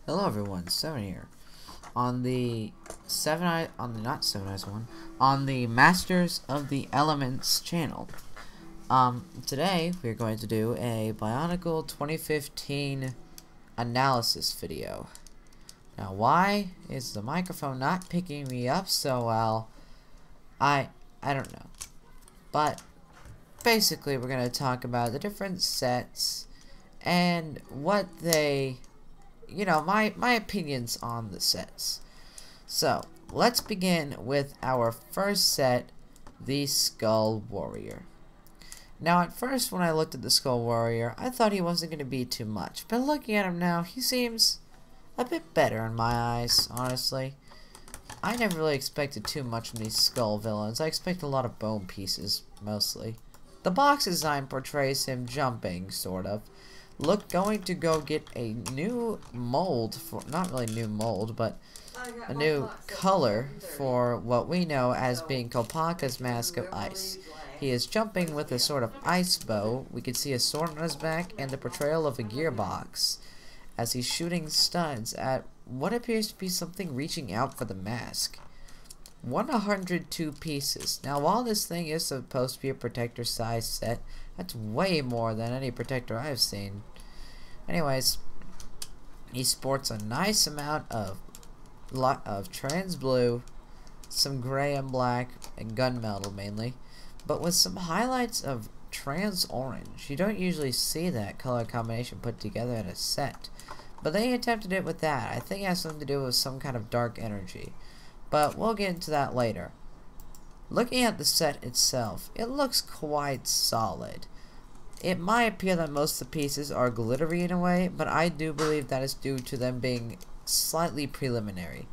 Hello everyone, Seven here. On the not Sevenizer1, on the Masters of the Elements channel. Today we're going to do a Bionicle 2015 analysis video. Now, why is the microphone not picking me up so well? I don't know. But basically we're going to talk about the different sets and what they, my opinions on the sets. So, let's begin with our first set, the Skull Warrior. Now, at first when I looked at the Skull Warrior, I thought he wasn't going to be too much. But looking at him now, he seems a bit better in my eyes, honestly. I never really expected too much from these Skull villains. I expect a lot of bone pieces, mostly. The box design portrays him jumping, sort of. Going to go get a new mold for, not really new mold, but a new color for what we know as being Kopaka's Mask of Ice. He is jumping with a sort of ice bow. We can see a sword on his back and the portrayal of a gearbox as he's shooting studs at what appears to be something reaching out for the mask. 102 pieces. Now, while this thing is supposed to be a protector size set, that's way more than any protector I've seen. Anyways, he sports a nice amount of trans blue, some gray and black, and gunmetal mainly, but with some highlights of trans orange. You don't usually see that color combination put together in a set, but they attempted it with that. I think it has something to do with some kind of dark energy, but we'll get into that later. Looking at the set itself, it looks quite solid. It might appear that most of the pieces are glittery in a way, but I do believe that is due to them being slightly preliminary.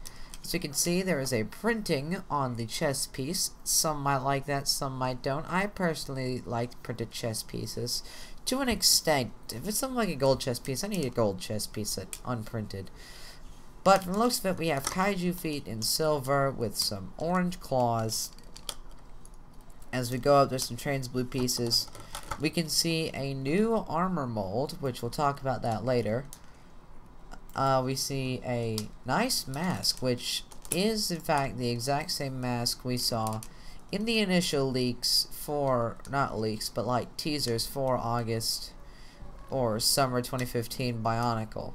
As you can see, there is a printing on the chest piece. Some might like that, some might don't. I personally like printed chest pieces to an extent. If it's something like a gold chest piece, I need a gold chest piece that's unprinted. But from the looks of it, we have kaiju feet in silver with some orange claws. As we go up, there's some trans blue pieces. We can see a new armor mold, which we'll talk about that later. We see a nice mask, which is in fact the exact same mask we saw in the initial leaks for, not leaks, but like teasers for August or summer 2015 Bionicle.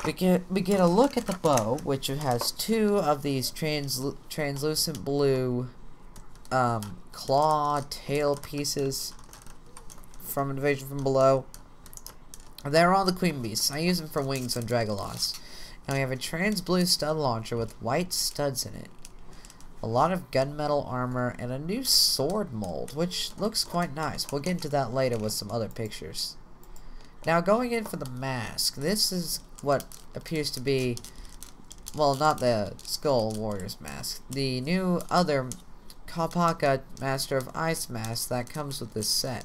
We get a look at the bow, which has two of these translucent blue claw tail pieces from Invasion from Below. They're all the Queen Beasts. I use them for wings on Dragoloss. And we have a trans blue stud launcher with white studs in it. A lot of gunmetal armor and a new sword mold, which looks quite nice. We'll get into that later with some other pictures. Now, going in for the mask, this is what appears to be, well, not the Skull Warrior's mask, the new other Kopaka Master of Ice mask that comes with this set.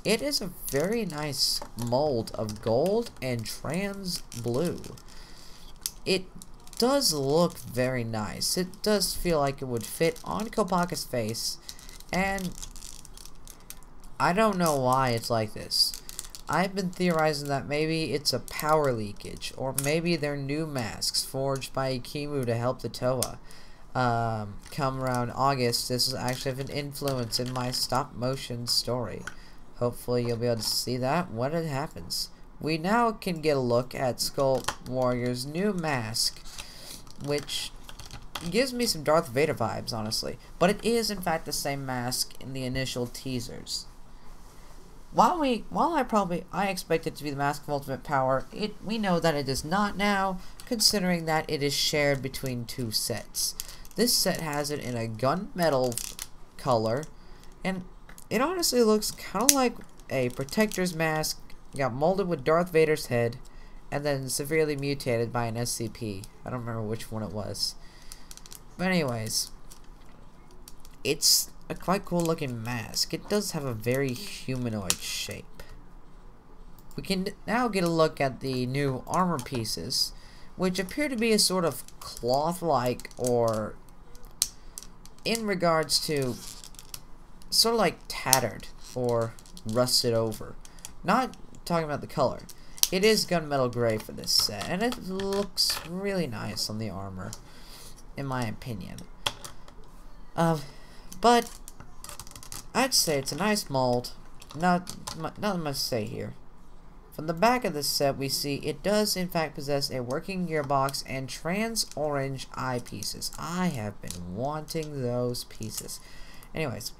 It is a very nice mold of gold and trans blue. It does look very nice. It does feel like it would fit on Kopaka's face, and I don't know why it's like this. I've been theorizing that maybe it's a power leakage, or maybe they're new masks forged by Ikimu to help the Toa. Come around August, this is actually have an influence in my stop motion story. Hopefully you'll be able to see that when it happens. We now can get a look at Skull Warrior's new mask, which gives me some Darth Vader vibes, honestly. But it is in fact the same mask in the initial teasers. While I expect it to be the Mask of Ultimate Power, we know that it is not now, considering that it is shared between two sets. This set has it in a gunmetal color, and it honestly looks kind of like a Protector's mask got molded with Darth Vader's head and then severely mutated by an SCP. I don't remember which one it was. But anyways, it's a quite cool looking mask. It does have a very humanoid shape. We can now get a look at the new armor pieces, which appear to be a sort of cloth-like, or in regards to sort of like tattered or rusted over. Not talking about the color. It is gunmetal gray for this set, and it looks really nice on the armor, in my opinion. But I'd say it's a nice mold. Not much to say here. From the back of this set, we see it does in fact possess a working gearbox and trans orange eyepieces. I have been wanting those pieces. Anyways,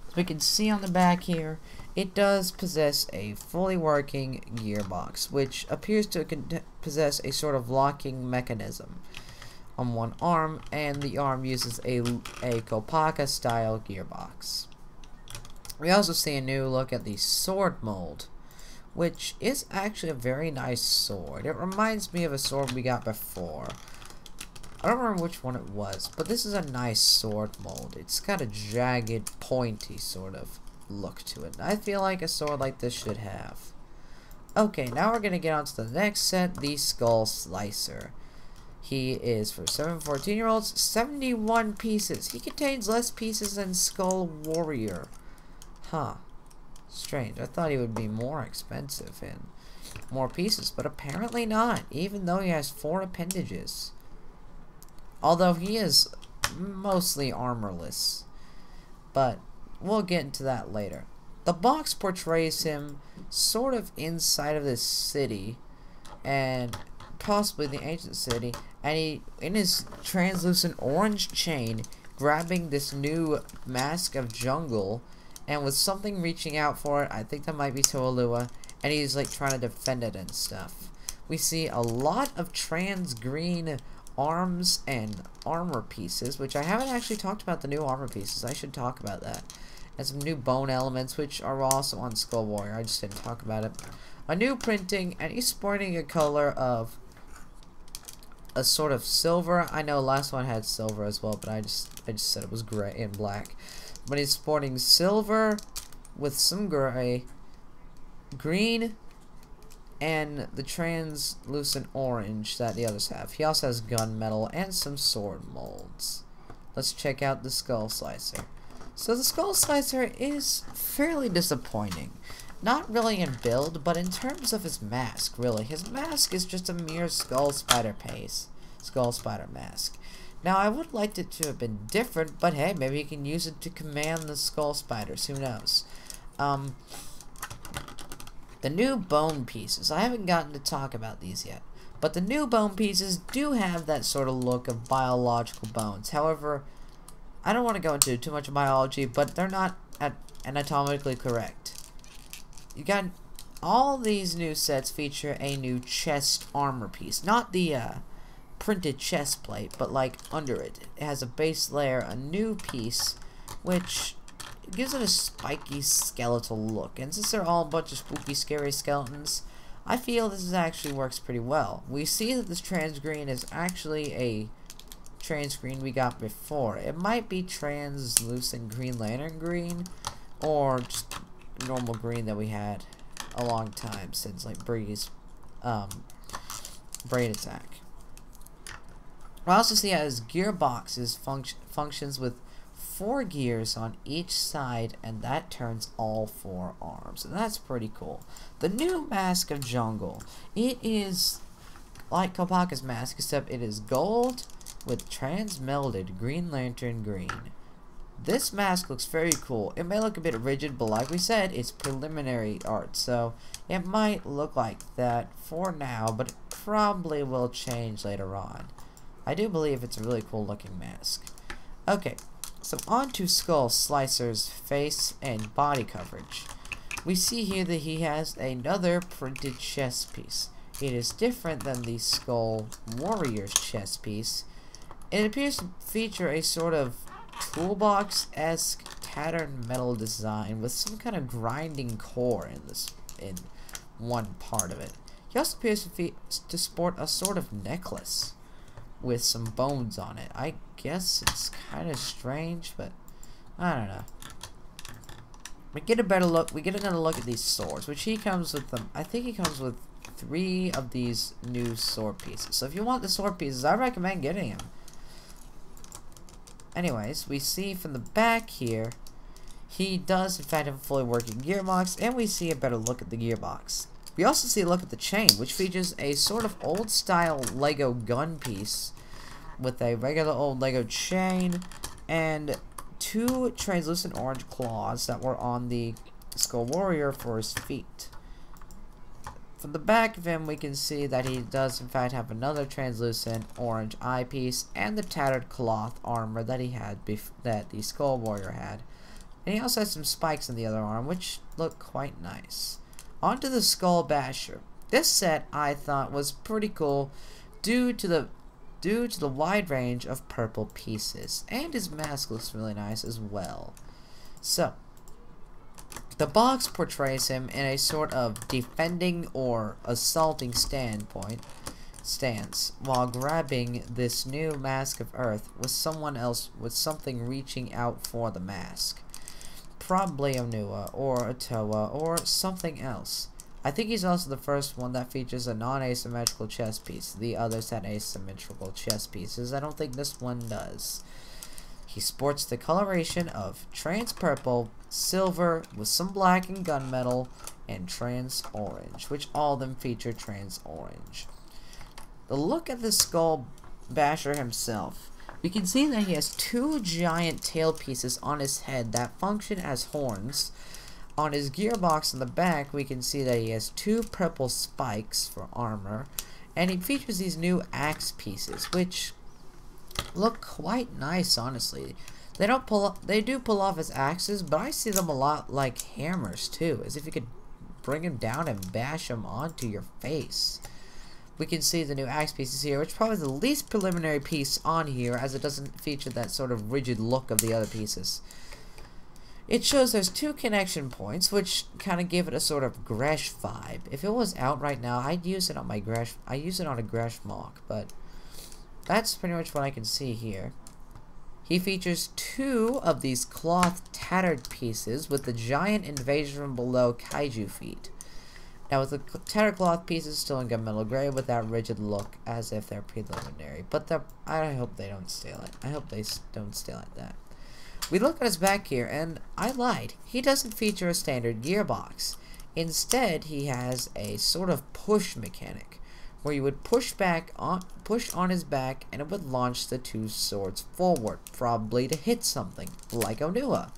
as we can see on the back here, it does possess a fully working gearbox, which appears to possess a sort of locking mechanism on one arm, and the arm uses a Kopaka style gearbox. We also see a new look at the sword mold, which is actually a very nice sword. It reminds me of a sword we got before. I don't remember which one it was, but this is a nice sword mold. It's got a jagged, pointy sort of look to it. I feel like a sword like this should have. Okay, now we're going to get on to the next set, the Skull Slicer. He is, for 7-14-year-olds, 71 pieces. He contains less pieces than Skull Warrior. Huh. Strange. I thought he would be more expensive and more pieces, but apparently not, even though he has 4 appendages. Although he is mostly armorless. But we'll get into that later. The box portrays him sort of inside of this city, and possibly the ancient city, and he, in his translucent orange chain, grabbing this new mask of jungle, and with something reaching out for it. I think that might be Toalua, and he's like trying to defend it and stuff. We see a lot of trans green arms and armor pieces, which I haven't actually talked about the new armor pieces. I should talk about that. And some new bone elements, which are also on Skull Warrior. I just didn't talk about it. A new printing, and he's sporting a color of a sort of silver. I know last one had silver as well, but I just said it was gray and black. But he's sporting silver with some gray, green, and the translucent orange that the others have. He also has gunmetal and some sword molds. Let's check out the Skull Slicer. So the Skull Slicer is fairly disappointing. Not really in build, but in terms of his mask, really. His mask is just a mere Skull Spider mask. Now, I would like it to have been different, but hey, maybe you can use it to command the Skull Spiders. Who knows? The new bone pieces. I haven't gotten to talk about these yet. But the new bone pieces do have that sort of look of biological bones. However, I don't want to go into too much biology, but they're not anatomically correct. You got all these new sets feature a new chest armor piece. Not the printed chest plate, but like under it. It has a base layer, a new piece, which gives it a spiky skeletal look. And since they're all a bunch of spooky, scary skeletons, I feel this actually works pretty well. We see that this trans green is actually a trans green we got before. It might be translucent Green Lantern green, or just normal green that we had a long time since like Bree's Brain Attack. We also see how his gearboxes functions with 4 gears on each side, and that turns all 4 arms, and that's pretty cool. The new Mask of Jungle, it is like Kopaka's mask, except it is gold with trans-melded Green Lantern green. This mask looks very cool. It may look a bit rigid, but like we said, it's preliminary art, so it might look like that for now, but it probably will change later on. I do believe it's a really cool looking mask. Okay, so on to Skull Slicer's face and body coverage. We see here that he has another printed chest piece. It is different than the Skull Warrior's chest piece. It appears to feature a sort of toolbox-esque tattered metal design with some kind of grinding core in one part of it. He also appears to sport a sort of necklace with some bones on it. I guess it's kind of strange, but I don't know. We get a better look. We get another look at these swords, which he comes with them. I think he comes with 3 of these new sword pieces. So if you want the sword pieces, I recommend getting them. Anyways, we see from the back here, he does in fact have a fully working gearbox, and we see a better look at the gearbox. We also see a look at the chain, which features a sort of old-style Lego gun piece with a regular old Lego chain and 2 translucent orange claws that were on the Skull Warrior for his feet. From the back of him, we can see that he does in fact have another translucent orange eyepiece and the tattered cloth armor that he had that the Skull Warrior had. And he also has some spikes in the other arm, which look quite nice. Onto the Skull Basher. This set I thought was pretty cool due to the wide range of purple pieces, and his mask looks really nice as well. So, the box portrays him in a sort of defending or assaulting stance while grabbing this new mask of Earth with someone else with something reaching out for the mask. Probably Onua or Otoa or something else. I think he's also the first one that features a non-asymmetrical chest piece. The others had asymmetrical chest pieces. I don't think this one does. He sports the coloration of trans purple, silver with some black and gunmetal, and trans orange, which all of them feature trans orange. The look at the Skull Basher himself. We can see that he has 2 giant tail pieces on his head that function as horns. On his gearbox in the back, we can see that he has 2 purple spikes for armor, and he features these new axe pieces, which look quite nice, honestly. They do pull off as axes, but I see them a lot like hammers too, as if you could bring him down and bash him onto your face. We can see the new axe pieces here, which is probably the least preliminary piece on here, as it doesn't feature that sort of rigid look of the other pieces. It shows there's 2 connection points, which kind of give it a sort of Gresh vibe. If it was out right now, I'd use it on my Gresh. I use it on a Gresh mock, but that's pretty much what I can see here. He features 2 of these cloth tattered pieces with the giant invasion from below kaiju feet. Now with the tattered cloth pieces still in gunmetal gray with that rigid look as if they're preliminary. But I hope they don't stay like I hope they don't stay like that. We look at his back here, and I lied. He doesn't feature a standard gearbox. Instead, he has a sort of push mechanic, where you would push on his back, and it would launch the 2 swords forward, probably to hit something, like Onua.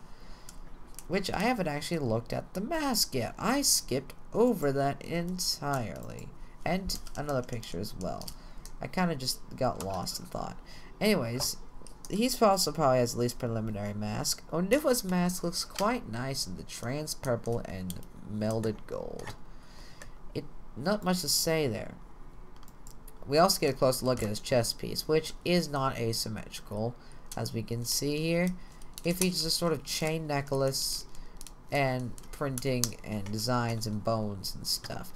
Which I haven't actually looked at the mask yet. I skipped over that entirely. And another picture as well. I kind of just got lost in thought. Anyways, he's also probably has the least preliminary mask. Onua's mask looks quite nice in the trans purple and melded gold. Not much to say there. We also get a closer look at his chest piece, which is not asymmetrical, as we can see here. It features a sort of chain necklace and printing and designs and bones and stuff.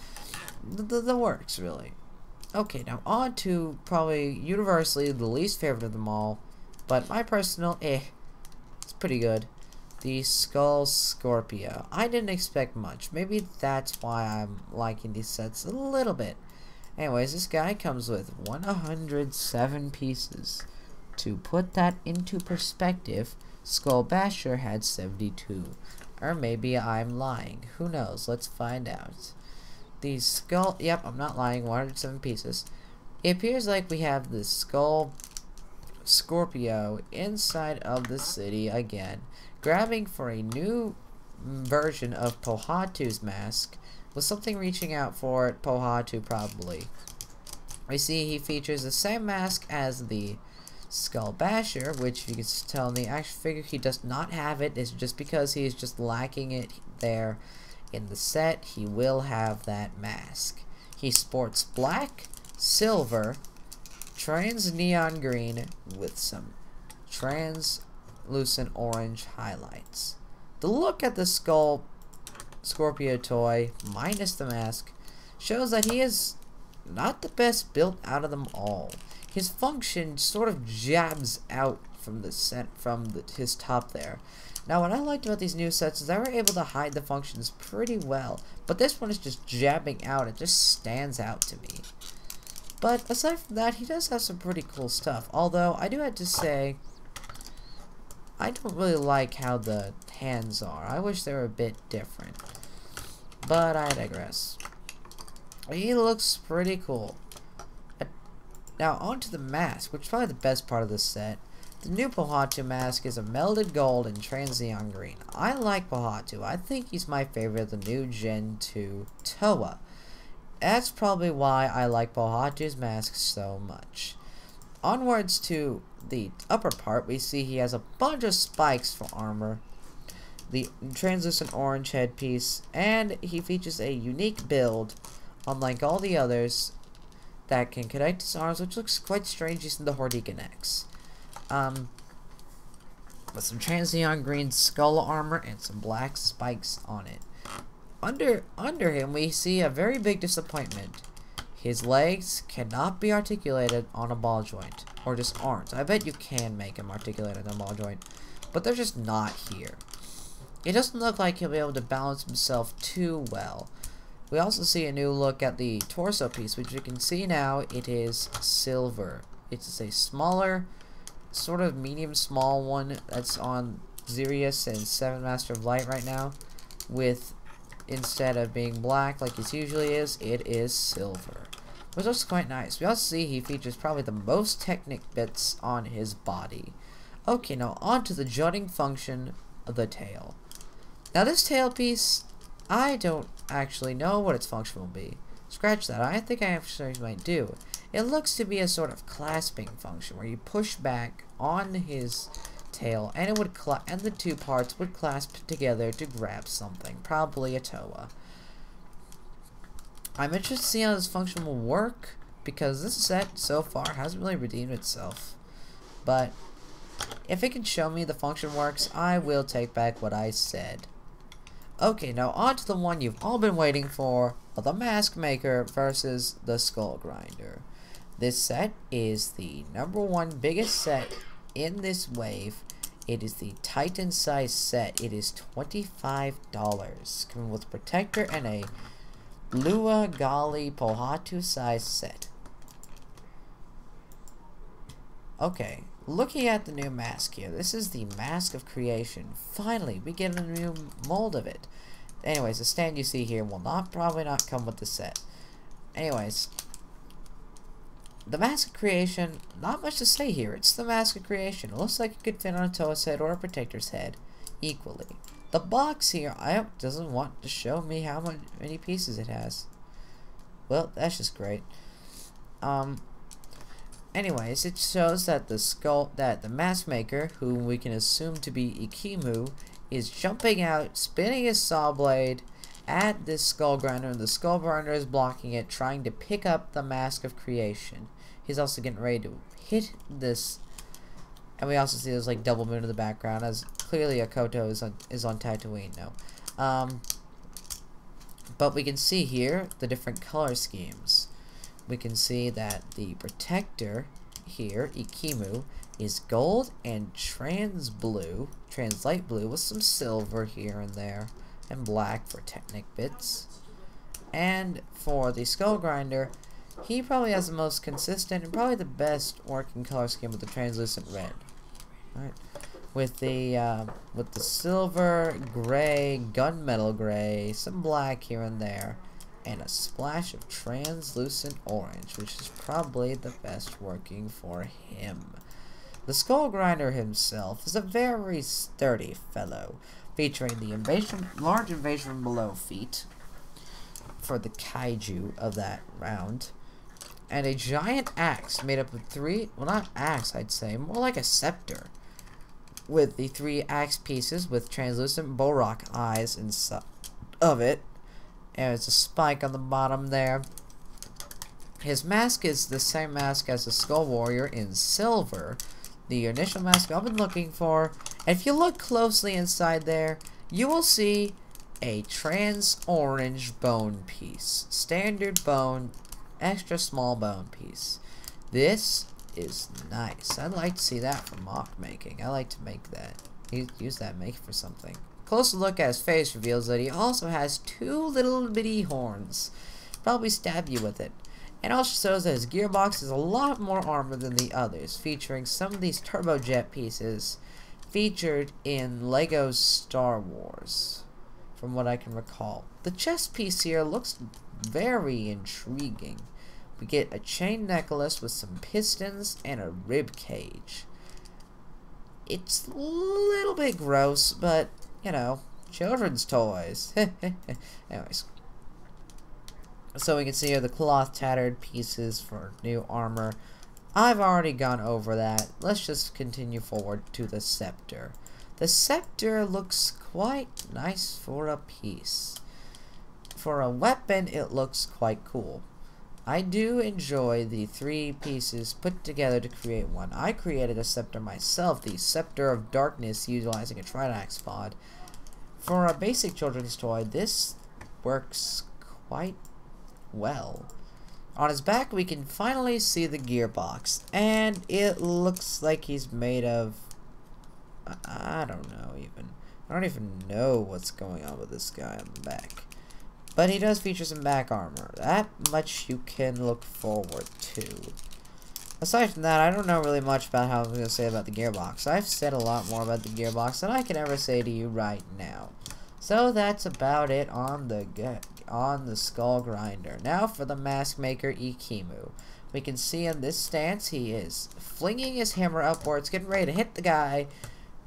The works, really. Okay, now on to probably universally the least favorite of them all, but my personal, it's pretty good. The Skull Scorpio. I didn't expect much. Maybe that's why I'm liking these sets a little bit. Anyways, this guy comes with 107 pieces. To put that into perspective, Skull Basher had 72. Or maybe I'm lying. Who knows? Let's find out. The skull... Yep, I'm not lying. 107 pieces. It appears like we have the Skull Scorpio inside of the city again, grabbing for a new version of Pohatu's mask, with something reaching out for it, Pohatu probably. We see he features the same mask as the Skull Basher, which you can tell in the action figure he does not have it. It's just because he is just lacking it there. In the set, he will have that mask. He sports black, silver, trans neon green with some translucent orange highlights. The look at the Skull Scorpio toy, minus the mask, shows that he is not the best built out of them all. His function sort of jabs out from his top there. Now, what I liked about these new sets is they were able to hide the functions pretty well, but this one is just jabbing out. It just stands out to me. But aside from that, he does have some pretty cool stuff. Although, I do have to say, I don't really like how the hands are. I wish they were a bit different. But I digress. He looks pretty cool. Now onto the mask, which is probably the best part of this set. The new Pohatu mask is a melted gold and transneon green. I like Pohatu. I think he's my favorite of the new Gen 2 Toa. That's probably why I like Pohatu's mask so much. Onwards to the upper part, we see he has a bunch of spikes for armor, the translucent orange headpiece, and he features a unique build, unlike all the others, that can connect his arms, which looks quite strange using the Hordeacon X. With some transneon green skull armor and some black spikes on it. Under him, we see a very big disappointment. His legs cannot be articulated on a ball joint, or just arms. I bet you can make him articulated on a ball joint, but they're just not here. It doesn't look like he'll be able to balance himself too well. We also see a new look at the torso piece, which you can see now it is silver. It's a smaller, sort of medium small one that's on Xerius and 7 Master of Light right now, with, instead of being black like it usually is, it is silver, which looks quite nice. We also see he features probably the most Technic bits on his body. Okay, now on to the jutting function of the tail. Now this tail piece, I don't actually know what its function will be. Scratch that, I think I actually might do. It looks to be a sort of clasping function where you push back on his tail and it would and the two parts would clasp together to grab something, probably a Toa. I'm interested to see how this function will work because this set so far hasn't really redeemed itself. But if it can show me the function works, I will take back what I said. Okay, now on to the one you've all been waiting for, the Mask Maker versus the Skull Grinder. This set is the #1 biggest set in this wave. It is the Titan size set. It is $25, coming with a protector and a Lua Gali Pohatu size set. Okay, looking at the new mask here, this is the Mask of Creation. Finally, we get a new mold of it. Anyways, the stand you see here will probably not come with the set. Anyways, the Mask of Creation, not much to say here. It's the Mask of Creation. It looks like it could fit on a Toa's head or a Protector's head equally. The box here, doesn't want to show me how many pieces it has. Well, that's just great. Anyways, it shows that the Mask Maker, whom we can assume to be Ikimu, is jumping out, spinning his saw blade at this Skull Grinder, and the Skull Grinder is blocking it, trying to pick up the Mask of Creation. He's also getting ready to hit this, and we also see there's like double moon in the background, as clearly Akoto is on Tatooine now. But we can see here the different color schemes. We can see that the Protector here, Ikimu, is gold and translight blue with some silver here and there, and black for Technic bits. And for the Skull Grinder, he probably has the most consistent and probably the best working color scheme with the translucent red. Right, with the silver, gray, gunmetal gray, some black here and there, and a splash of translucent orange, which is probably the best working for him. The Skull Grinder himself is a very sturdy fellow, featuring the large invasion from below feat for the kaiju of that round, and a giant axe made up of well, not axe, I'd say, more like a scepter, with the 3 axe pieces with translucent Borok eyes inside of it, and it's a spike on the bottom there. His mask is the same mask as the Skull Warrior in silver, the initial mask I've been looking for. And if you look closely inside there, you will see a trans-orange bone piece. Standard bone, extra small bone piece. This is nice. I'd like to see that for mock making. I like to make that. Use that make for something. Closer look at his face reveals that he also has 2 little bitty horns. Probably stab you with it. And also shows that his gearbox is a lot more armor than the others, featuring some of these turbojet pieces featured in LEGO's Star Wars, from what I can recall. The chest piece here looks very intriguing. We get a chain necklace with some pistons and a rib cage. It's a little bit gross, but, you know, children's toys. Anyways. So we can see here the cloth tattered pieces for new armor. I've already gone over that. Let's just continue forward to the scepter. The scepter looks quite nice for a piece. For a weapon, it looks quite cool. I do enjoy the 3 pieces put together to create one. I created a scepter myself, the Scepter of Darkness, utilizing a Tridax pod. For a basic children's toy, this works quite well. On his back, we can finally see the gearbox, and it looks like he's made of... I don't know even. I don't even know what's going on with this guy on the back. But he does feature some back armor. That much you can look forward to. Aside from that, I don't know really much about how I'm going to say about the gearbox. I've said a lot more about the gearbox than I can ever say to you right now. So that's about it on the skull grinder. Now for the mask maker Ikimu. We can see in this stance he is flinging his hammer upwards, getting ready to hit the guy.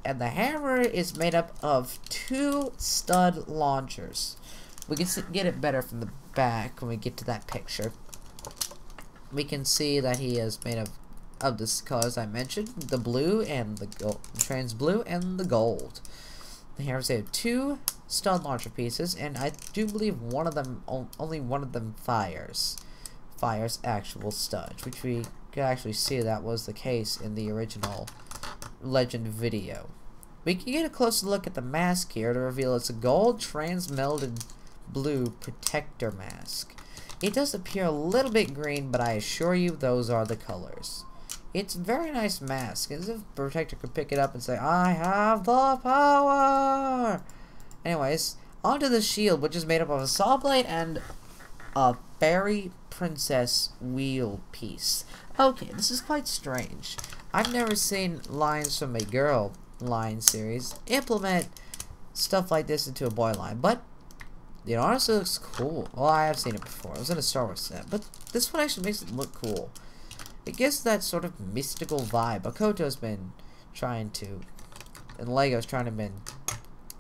And the hammer is made up of 2 stud launchers. We can get it better from the back when we get to that picture. We can see that he is made of the colors I mentioned, the blue and the gold, trans blue and the gold. The hammers have 2 stud launcher pieces, and I do believe one of them, only one of them fires actual studs, which we could actually see that was the case in the original Legend video. We can get a closer look at the mask here to reveal it's a gold transmelded blue protector mask. It does appear a little bit green, but I assure you those are the colors. It's a very nice mask, as if the protector could pick it up and say, I have the power! Anyways, onto the shield, which is made up of a saw blade and a fairy princess wheel piece. Okay, this is quite strange. I've never seen lines from a girl line series implement stuff like this into a boy line, but it honestly looks cool. Well, I have seen it before. It was in a Star Wars set, but this one actually makes it look cool. It gives that sort of mystical vibe. Makoto's been trying to, and Lego's trying to been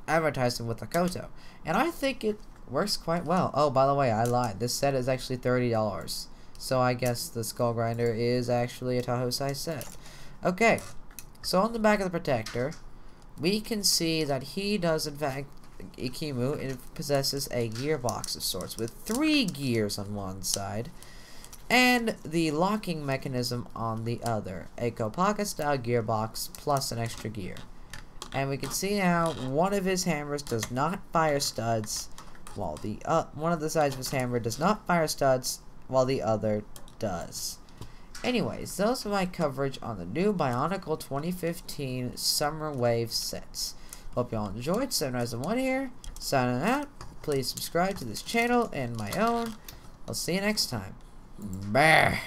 advertising with Makoto, and I think it works quite well. Oh, by the way, I lied. This set is actually $30, so I guess the skull grinder is actually a Tahoe size set. Okay, so on the back of the protector, we can see that he does in fact. Ikimu, it possesses a gearbox of sorts with 3 gears on one side and the locking mechanism on the other, a Kopaka style gearbox plus an extra gear. And we can see how one of his hammers does not fire studs, while the one of the sides of his hammer does not fire studs, while the other does. Anyways, those are my coverage on the new Bionicle 2015 Summer Wave sets. Hope y'all enjoyed. Sevenizer1 here, signing out. Please subscribe to this channel and my own. I'll see you next time. Bye.